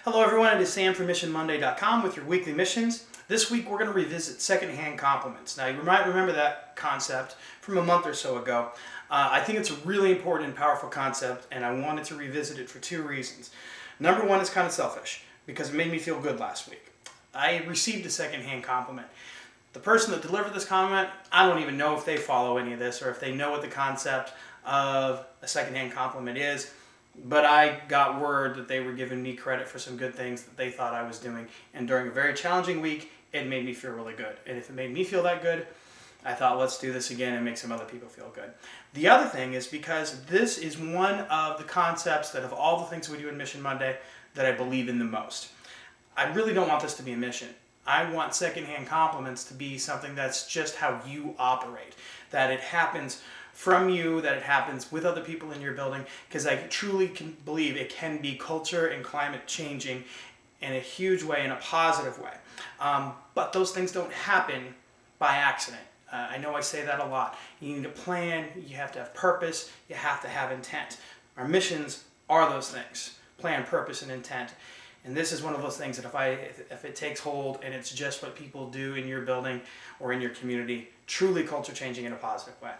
Hello everyone, it is Sam from MissionMonday.com with your weekly missions. This week we're going to revisit secondhand compliments. Now you might remember that concept from a month or so ago. I think it's a really important and powerful concept, and I wanted to revisit it for two reasons. Number one, it's kind of selfish because it made me feel good last week. I received a secondhand compliment. The person that delivered this compliment, I don't even know if they follow any of this or if they know what the concept of a secondhand compliment is. But I got word that they were giving me credit for some good things that they thought I was doing. And during a very challenging week, it made me feel really good. And if it made me feel that good, I thought, let's do this again and make some other people feel good. The other thing is because this is one of the concepts that of all the things we do in Mission Monday that I believe in the most. I really don't want this to be a mission. I want secondhand compliments to be something that's just how you operate. That it happens from you, that it happens with other people in your building, because I truly can believe it can be culture and climate changing in a huge way, in a positive way. But those things don't happen by accident. I know I say that a lot. You need a plan, you have to have purpose, you have to have intent. Our missions are those things: plan, purpose, and intent. And this is one of those things that if it takes hold and it's just what people do in your building or in your community, truly culture changing in a positive way.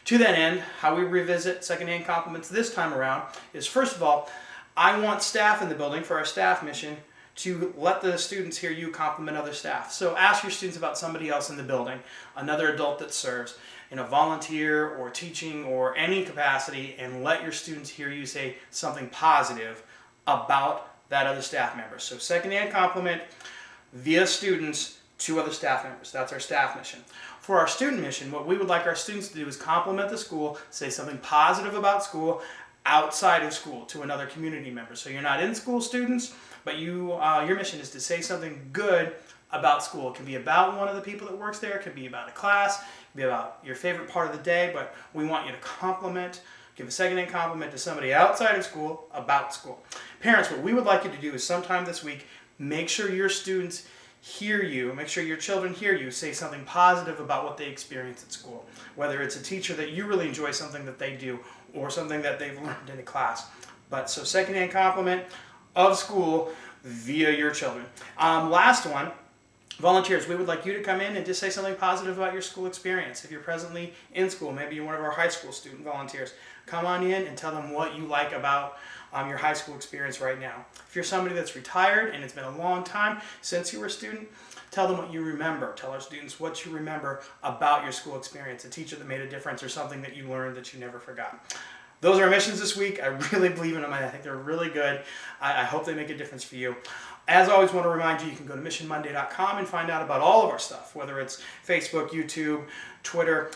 To that end, how we revisit secondhand compliments this time around is, first of all, I want staff in the building for our staff mission to let the students hear you compliment other staff. So ask your students about somebody else in the building, another adult that serves, in a volunteer or teaching or any capacity, and let your students hear you say something positive about that other staff member. So secondhand compliment via students to other staff members. That's our staff mission. For our student mission, what we would like our students to do is compliment the school, say something positive about school outside of school to another community member. So you're not in school students, but your mission is to say something good about school. It can be about one of the people that works there, it can be about a class, it can be about your favorite part of the day, but we want you to give a secondhand compliment to somebody outside of school about school. Parents, what we would like you to do is sometime this week, make sure your students hear you, make sure your children hear you say something positive about what they experience at school. Whether it's a teacher that you really enjoy something that they do or something that they've learned in a class. But so secondhand compliment of school via your children. Last one, volunteers, we would like you to come in and just say something positive about your school experience. If you're presently in school, maybe you're one of our high school student volunteers, come on in and tell them what you like about your high school experience right now. If you're somebody that's retired and it's been a long time since you were a student, tell them what you remember. Tell our students what you remember about your school experience, a teacher that made a difference or something that you learned that you never forgot. Those are our missions this week. I really believe in them. I think they're really good. I hope they make a difference for you. As always, want to remind you, you can go to MissionMonday.com and find out about all of our stuff, whether it's Facebook, YouTube, Twitter,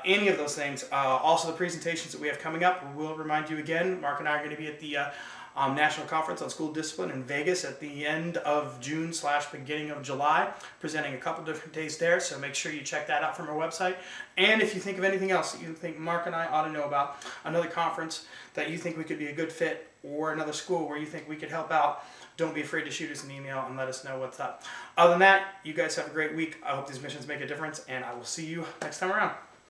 any of those things. Also, the presentations that we have coming up. We'll remind you again, Mark and I are going to be at the National Conference on School Discipline in Vegas at the end of June / beginning of July, presenting a couple different days there, so make sure you check that out from our website. And if you think of anything else that you think Mark and I ought to know about, another conference that you think we could be a good fit, or another school where you think we could help out, don't be afraid to shoot us an email and let us know what's up. Other than that, you guys have a great week. I hope these missions make a difference, and I will see you next time around.